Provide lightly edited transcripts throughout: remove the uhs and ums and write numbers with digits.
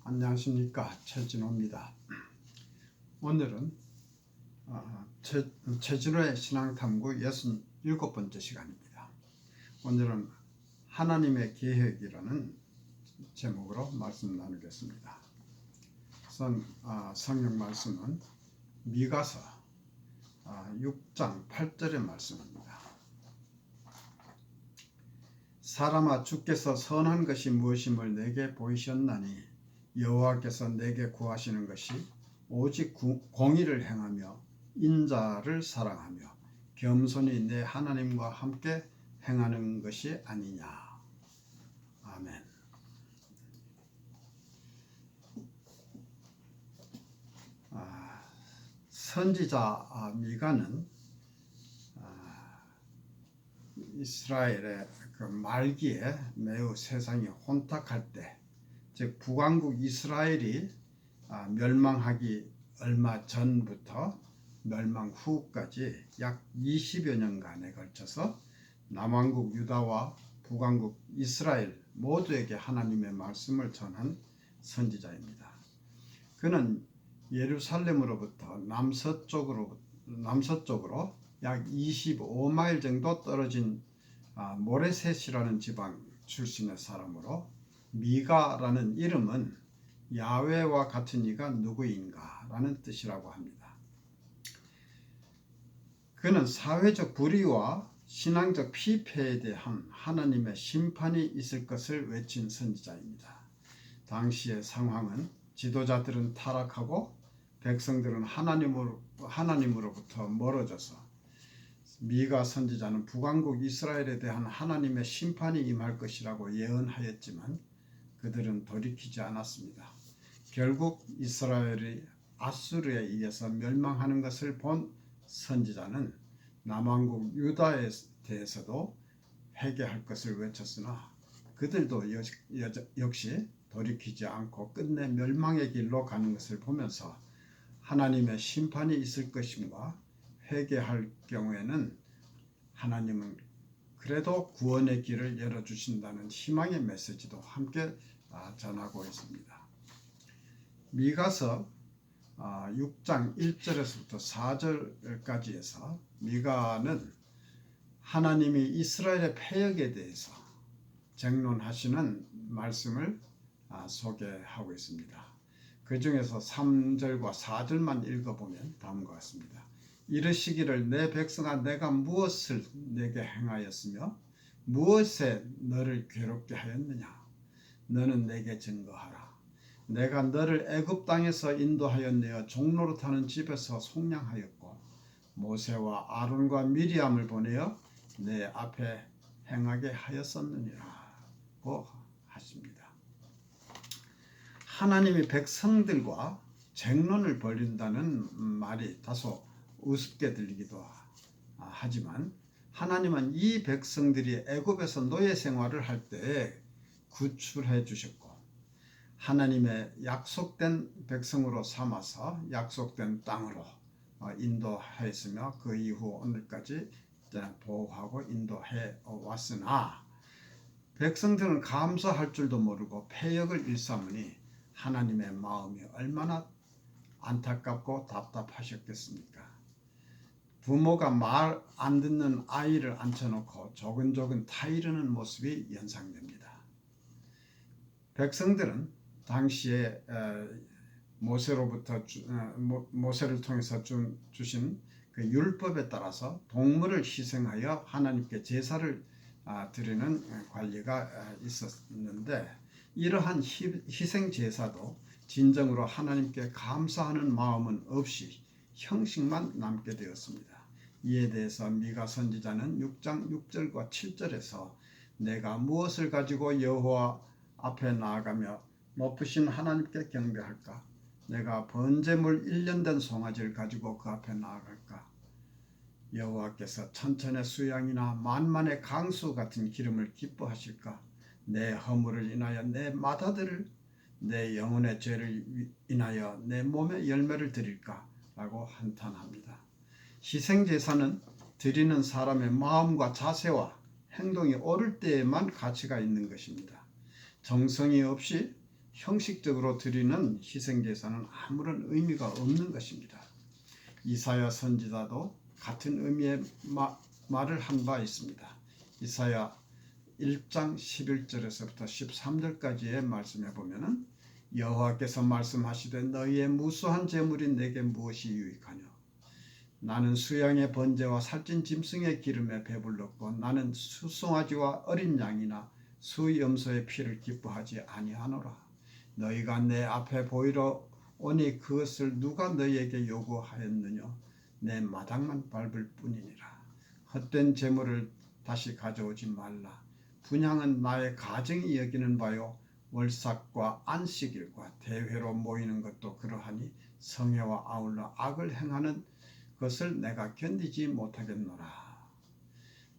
안녕하십니까, 최진호입니다. 오늘은 최진호의 신앙탐구 67번째 시간입니다. 오늘은 하나님의 계획이라는 제목으로 말씀 나누겠습니다. 우선 성경 말씀은 미가서 6장 8절의 말씀입니다. 사람아, 주께서 선한 것이 무엇임을 내게 보이셨나니 여호와께서 내게 구하시는 것이 오직 공의를 행하며 인자를 사랑하며 겸손히 내 하나님과 함께 행하는 것이 아니냐. 아멘. 선지자 미가는 이스라엘의 그 말기에 매우 세상이 혼탁할 때, 즉 북왕국 이스라엘이 멸망하기 얼마 전부터 멸망 후까지 약 20여 년간에 걸쳐서 남왕국 유다와 북왕국 이스라엘 모두에게 하나님의 말씀을 전한 선지자입니다. 그는 예루살렘으로부터 남서쪽으로 약 25마일 정도 떨어진 모레셋이라는 지방 출신의 사람으로, 미가라는 이름은 야훼와 같은 이가 누구인가 라는 뜻이라고 합니다. 그는 사회적 불의와 신앙적 피폐에 대한 하나님의 심판이 있을 것을 외친 선지자입니다. 당시의 상황은 지도자들은 타락하고 백성들은 하나님으로부터 멀어져서 미가 선지자는 북왕국 이스라엘에 대한 하나님의 심판이 임할 것이라고 예언하였지만 그들은 돌이키지 않았습니다. 결국 이스라엘이 아수르에 의해서 멸망하는 것을 본 선지자는 남왕국 유다에 대해서도 회개할 것을 외쳤으나 그들도 역시 돌이키지 않고 끝내 멸망의 길로 가는 것을 보면서 하나님의 심판이 있을 것임과 회개할 경우에는 하나님은 그래도 구원의 길을 열어주신다는 희망의 메시지도 함께 전하고 있습니다. 미가서 6장 1절에서부터 4절까지에서 미가는 하나님이 이스라엘의 패역에 대해서 쟁론하시는 말씀을 소개하고 있습니다. 그 중에서 3절과 4절만 읽어보면 다음과 같습니다. 이르시기를 내 백성아, 내가 무엇을 내게 행하였으며 무엇에 너를 괴롭게 하였느냐. 너는 내게 증거하라. 내가 너를 애굽 땅에서 인도하여 내어 종로로 타는 집에서 속량하였고 모세와 아론과 미리암을 보내어 내 앞에 행하게 하였었느니라고 하십니다. 하나님이 백성들과 쟁론을 벌인다는 말이 다소 우습게 들리기도 하지만 하나님은 이 백성들이 애굽에서 노예 생활을 할 때 구출해 주셨고 하나님의 약속된 백성으로 삼아서 약속된 땅으로 인도하였으며 그 이후 오늘까지 보호하고 인도해 왔으나 백성들은 감사할 줄도 모르고 패역을 일삼으니 하나님의 마음이 얼마나 안타깝고 답답하셨겠습니까? 부모가 말 안 듣는 아이를 앉혀놓고 조근조근 타이르는 모습이 연상됩니다. 백성들은 당시에 모세를 통해서 주신 그 율법에 따라서 동물을 희생하여 하나님께 제사를 드리는 관리가 있었는데 이러한 희생 제사도 진정으로 하나님께 감사하는 마음은 없이 형식만 남게 되었습니다. 이에 대해서 미가 선지자는 6장 6절과 7절에서 내가 무엇을 가지고 여호와 앞에 나아가며 높으신 하나님께 경배할까? 내가 번제물 1년 된 송아지를 가지고 그 앞에 나아갈까? 여호와께서 천천의 수양이나 만만의 강수 같은 기름을 기뻐하실까? 내 허물을 인하여 내 맏아들을, 내 영혼의 죄를 인하여 내 몸의 열매를 드릴까? 라고 한탄합니다. 희생제사는 드리는 사람의 마음과 자세와 행동이 옳을 때에만 가치가 있는 것입니다. 정성이 없이 형식적으로 드리는 희생제사는 아무런 의미가 없는 것입니다. 이사야 선지자도 같은 의미의 말을 한 바 있습니다. 이사야 1장 11절에서부터 13절까지의 말씀에 보면은 여호와께서 말씀하시되 너희의 무수한 재물이 내게 무엇이 유익하뇨? 나는 수양의 번제와 살찐 짐승의 기름에 배불렀고 나는 수송아지와 어린 양이나 수염소의 피를 기뻐하지 아니하노라. 너희가 내 앞에 보이러 오니 그것을 누가 너희에게 요구하였느냐? 내 마당만 밟을 뿐이니라. 헛된 재물을 다시 가져오지 말라. 분향은 나의 가정이 여기는 바요 월삭과 안식일과 대회로 모이는 것도 그러하니 성회와 아울러 악을 행하는 것을 내가 견디지 못하겠노라.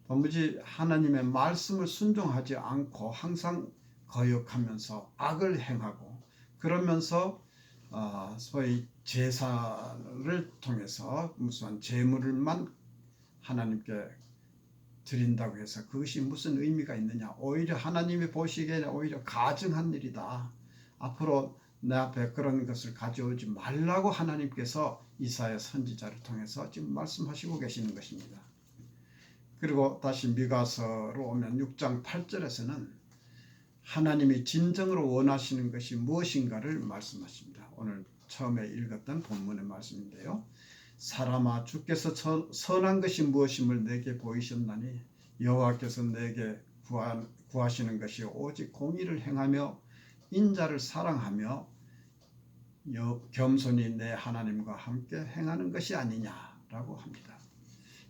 도무지 하나님의 말씀을 순종하지 않고 항상 거역하면서 악을 행하고 그러면서 소위 제사를 통해서 무슨 제물만 하나님께 드린다고 해서 그것이 무슨 의미가 있느냐? 오히려 하나님이 보시기에는 오히려 가증한 일이다. 앞으로 내 앞에 그런 것을 가져오지 말라고 하나님께서 이사야 선지자를 통해서 지금 말씀하시고 계시는 것입니다. 그리고 다시 미가서로 오면 6장 8절에서는 하나님이 진정으로 원하시는 것이 무엇인가를 말씀하십니다. 오늘 처음에 읽었던 본문의 말씀인데요. 사람아 주께서 선한 것이 무엇임을 내게 보이셨나니 여호와께서 내게 구하시는 것이 오직 공의를 행하며 인자를 사랑하며 겸손히 내 하나님과 함께 행하는 것이 아니냐라고 합니다.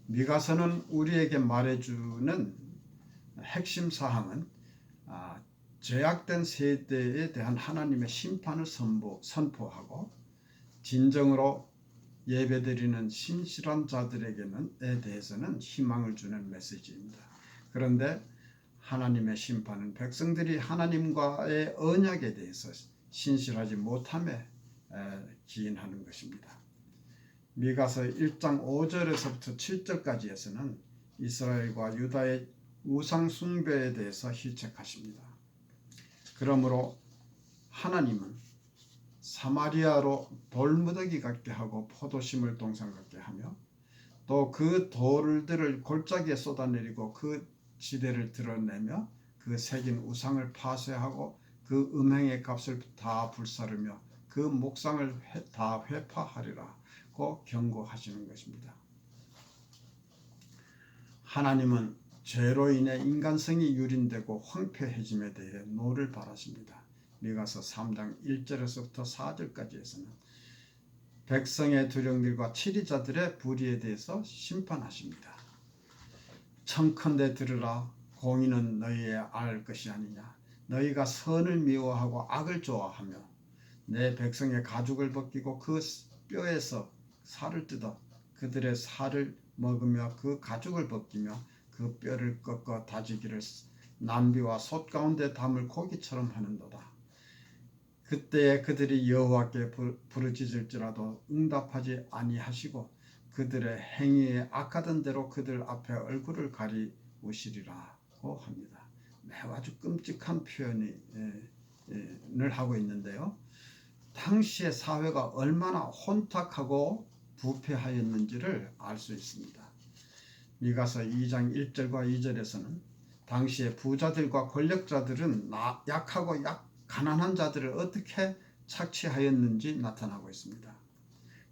미가서는 우리에게 말해주는 핵심 사항은 죄악된 세대에 대한 하나님의 심판을 선포하고 진정으로 예배드리는 신실한 자들에게에 대해서는 희망을 주는 메시지입니다. 그런데 하나님의 심판은 백성들이 하나님과의 언약에 대해서 신실하지 못함에 기인하는 것입니다. 미가서 1장 5절에서부터 7절까지에서는 이스라엘과 유다의 우상 숭배에 대해서 희책하십니다. 그러므로 하나님은 사마리아로 돌무더기 같게 하고 포도심을 동산 같게 하며 또 그 돌들을 골짜기에 쏟아내리고 그 지대를 드러내며 그 새긴 우상을 파쇄하고 그 음행의 값을 다 불사르며 그 목상을 다 회파하리라고 경고하시는 것입니다. 하나님은 죄로 인해 인간성이 유린되고 황폐해짐에 대해 노를 바라십니다. 미가서 3장 1절에서부터 4절까지에서는 백성의 두령들과 치리자들의 불의에 대해서 심판하십니다. 청컨대 들으라. 공의는 너희의 알 것이 아니냐. 너희가 선을 미워하고 악을 좋아하며 내 백성의 가죽을 벗기고 그 뼈에서 살을 뜯어 그들의 살을 먹으며 그 가죽을 벗기며 그 뼈를 꺾어 다지기를 남비와 솥 가운데 담을 고기처럼 하는도다. 그때에 그들이 여호와께 부르짖을지라도 응답하지 아니하시고 그들의 행위에 악하던 대로 그들 앞에 얼굴을 가리우시리라고 합니다. 매우 아주 끔찍한 표현을 하고 있는데요. 당시의 사회가 얼마나 혼탁하고 부패하였는지를 알 수 있습니다. 미가서 2장 1절과 2절에서는 당시의 부자들과 권력자들은 약하고 가난한 자들을 어떻게 착취하였는지 나타나고 있습니다.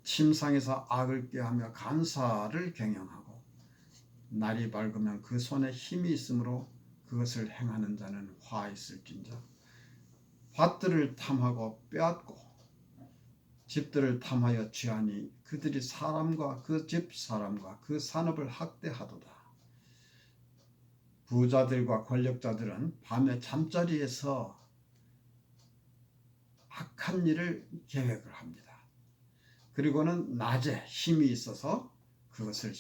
침상에서 악을 꾀하며 간사를 경영하고 날이 밝으면 그 손에 힘이 있으므로 그것을 행하는 자는 화 있을진저 밭들을 탐하고 빼앗고 집들을 탐하여 취하니 그들이 사람과 그 집 사람과 그 산업을 학대하도다. 부자들과 권력자들은 밤에 잠자리에서 악한 일을 계획을 합니다. 그리고는 낮에 힘이 있어서 그것을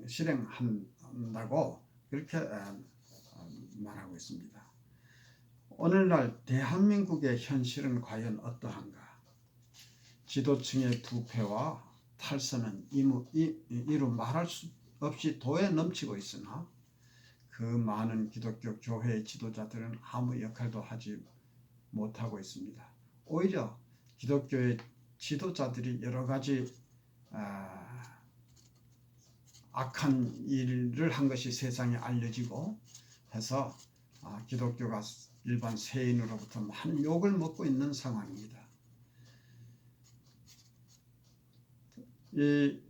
실행한다고 그렇게 말하고 있습니다. 오늘날 대한민국의 현실은 과연 어떠한가? 지도층의 부패와 탈선은 이루 말할 수 없이 도에 넘치고 있으나 그 많은 기독교 교회의 지도자들은 아무 역할도 하지 못하고 있습니다. 오히려 기독교의 지도자들이 여러 가지 악한 일을 한 것이 세상에 알려지고 해서 기독교가 일반 세인으로부터 많은 욕을 먹고 있는 상황입니다. 이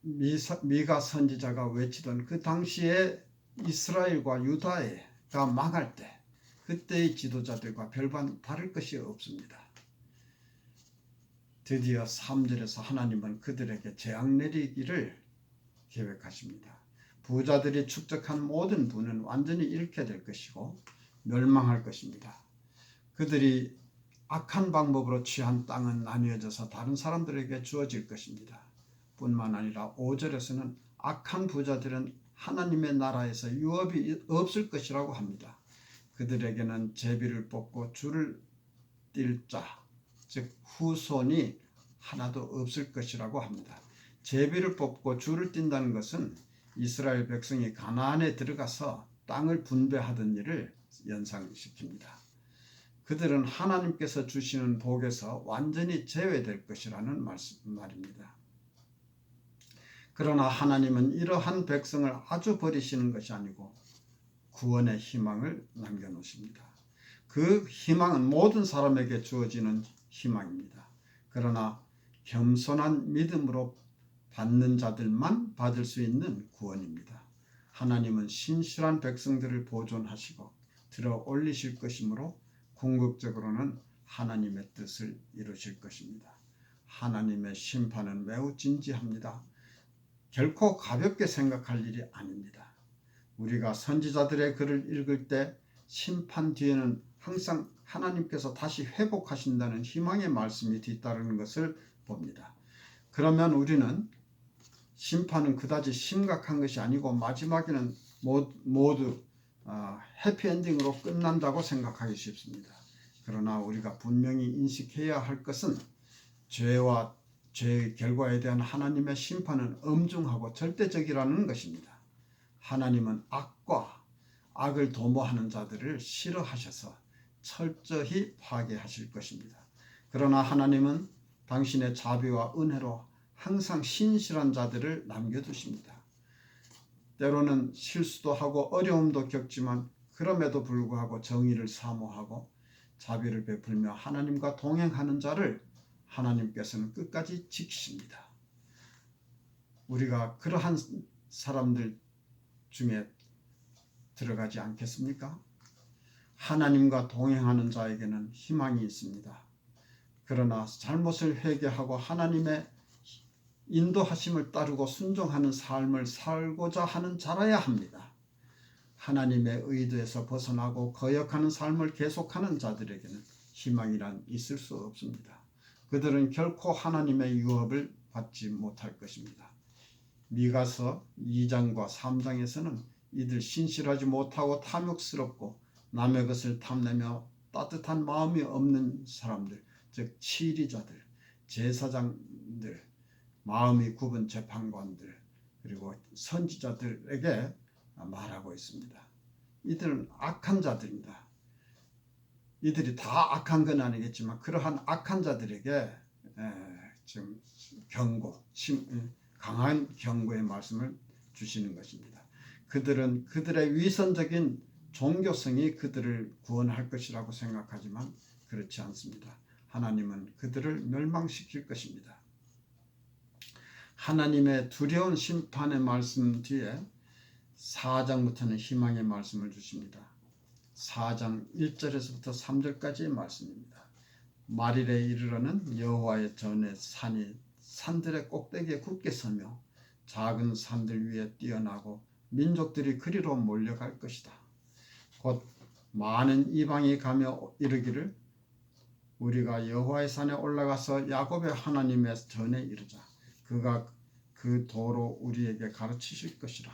미가 선지자가 외치던 그 당시에 이스라엘과 유다가 망할 때 그때의 지도자들과 별반 다를 것이 없습니다. 드디어 3절에서 하나님은 그들에게 재앙 내리기를 계획하십니다. 부자들이 축적한 모든 부는 완전히 잃게 될 것이고 멸망할 것입니다. 그들이 악한 방법으로 취한 땅은 나뉘어져서 다른 사람들에게 주어질 것입니다. 뿐만 아니라 5절에서는 악한 부자들은 하나님의 나라에서 유업이 없을 것이라고 합니다. 그들에게는 제비를 뽑고 줄을 띨 자, 즉 후손이 하나도 없을 것이라고 합니다. 제비를 뽑고 줄을 띈다는 것은 이스라엘 백성이 가나안에 들어가서 땅을 분배하던 일을 연상시킵니다. 그들은 하나님께서 주시는 복에서 완전히 제외될 것이라는 말입니다. 그러나 하나님은 이러한 백성을 아주 버리시는 것이 아니고 구원의 희망을 남겨놓으십니다. 그 희망은 모든 사람에게 주어지는 희망입니다. 그러나 겸손한 믿음으로 받는 자들만 받을 수 있는 구원입니다. 하나님은 신실한 백성들을 보존하시고 들어 올리실 것이므로 궁극적으로는 하나님의 뜻을 이루실 것입니다. 하나님의 심판은 매우 진지합니다. 결코 가볍게 생각할 일이 아닙니다. 우리가 선지자들의 글을 읽을 때 심판 뒤에는 항상 하나님께서 다시 회복하신다는 희망의 말씀이 뒤따르는 것을 봅니다. 그러면 우리는 심판은 그다지 심각한 것이 아니고 마지막에는 모두 해피엔딩으로 끝난다고 생각하기 쉽습니다. 그러나 우리가 분명히 인식해야 할 것은 죄와 죄의 결과에 대한 하나님의 심판은 엄중하고 절대적이라는 것입니다. 하나님은 악을 도모하는 자들을 싫어하셔서 철저히 파괴하실 것입니다. 그러나 하나님은 당신의 자비와 은혜로 항상 신실한 자들을 남겨두십니다. 때로는 실수도 하고 어려움도 겪지만 그럼에도 불구하고 정의를 사모하고 자비를 베풀며 하나님과 동행하는 자를 하나님께서는 끝까지 지키십니다. 우리가 그러한 사람들 중에 들어가지 않겠습니까? 하나님과 동행하는 자에게는 희망이 있습니다. 그러나 잘못을 회개하고 하나님의 인도하심을 따르고 순종하는 삶을 살고자 하는 자라야 합니다. 하나님의 의도에서 벗어나고 거역하는 삶을 계속하는 자들에게는 희망이란 있을 수 없습니다. 그들은 결코 하나님의 유업을 받지 못할 것입니다. 미가서 2장과 3장에서는 이들 신실하지 못하고 탐욕스럽고 남의 것을 탐내며 따뜻한 마음이 없는 사람들, 즉 치리자들, 제사장들, 마음이 굽은 재판관들, 그리고 선지자들에게 말하고 있습니다. 이들은 악한 자들입니다. 이들이 다 악한 건 아니겠지만 그러한 악한 자들에게 지금 강한 경고의 말씀을 주시는 것입니다. 그들은 그들의 위선적인 종교성이 그들을 구원할 것이라고 생각하지만 그렇지 않습니다. 하나님은 그들을 멸망시킬 것입니다. 하나님의 두려운 심판의 말씀 뒤에 4장부터는 희망의 말씀을 주십니다. 4장 1절에서부터 3절까지의 말씀입니다. 말일에 이르러는 여호와의 전에 산이 산들의 꼭대기에 굳게 서며 작은 산들 위에 뛰어나고 민족들이 그리로 몰려갈 것이다. 곧 많은 이방이 가며 이르기를 우리가 여호와의 산에 올라가서 야곱의 하나님의 전에 이르자. 그가 그 도로 우리에게 가르치실 것이라.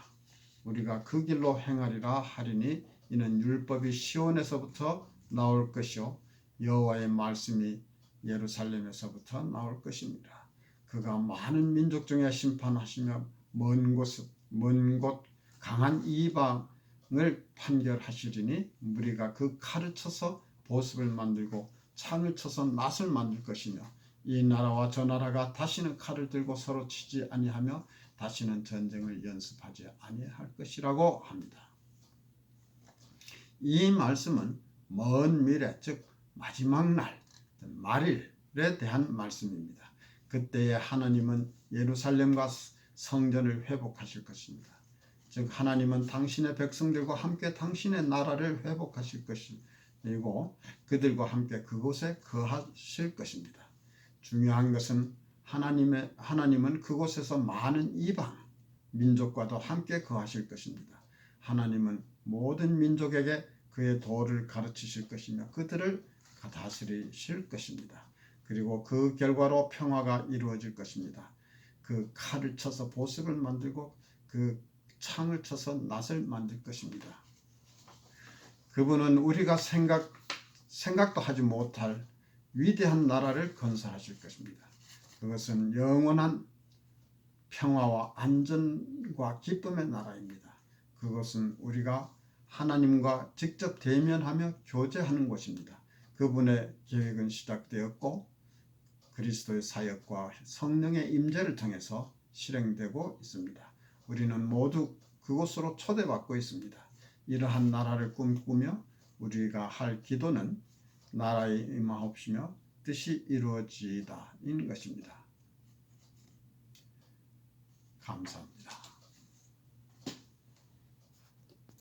우리가 그 길로 행하리라 하리니 이는 율법이 시온에서부터 나올 것이요 여호와의 말씀이 예루살렘에서부터 나올 것입니다. 그가 많은 민족 중에 심판하시며 먼 곳 강한 이방을 판결하시리니 무리가 그 칼을 쳐서 보습을 만들고 창을 쳐서 낫을 만들 것이며 이 나라와 저 나라가 다시는 칼을 들고 서로 치지 아니하며 다시는 전쟁을 연습하지 아니할 것이라고 합니다. 이 말씀은 먼 미래, 즉 마지막 날, 말일에 대한 말씀입니다. 그때에 하나님은 예루살렘과 성전을 회복하실 것입니다. 즉 하나님은 당신의 백성들과 함께 당신의 나라를 회복하실 것이고 그들과 함께 그곳에 거하실 것입니다. 중요한 것은 하나님은 그곳에서 많은 이방 민족과도 함께 거하실 것입니다. 하나님은 모든 민족에게 그의 도를 가르치실 것이며 그들을 다스리실 것입니다. 그리고 그 결과로 평화가 이루어질 것입니다. 그 칼을 쳐서 보습을 만들고 그 창을 쳐서 낫을 만들 것입니다. 그분은 우리가 생각도 하지 못할 위대한 나라를 건설하실 것입니다. 그것은 영원한 평화와 안전과 기쁨의 나라입니다. 그것은 우리가 하나님과 직접 대면하며 교제하는 곳입니다. 그분의 계획은 시작되었고 그리스도의 사역과 성령의 임재를 통해서 실행되고 있습니다. 우리는 모두 그곳으로 초대받고 있습니다. 이러한 나라를 꿈꾸며 우리가 할 기도는 나라에 임하옵시며 뜻이 이루어지이다인 것입니다. 감사합니다.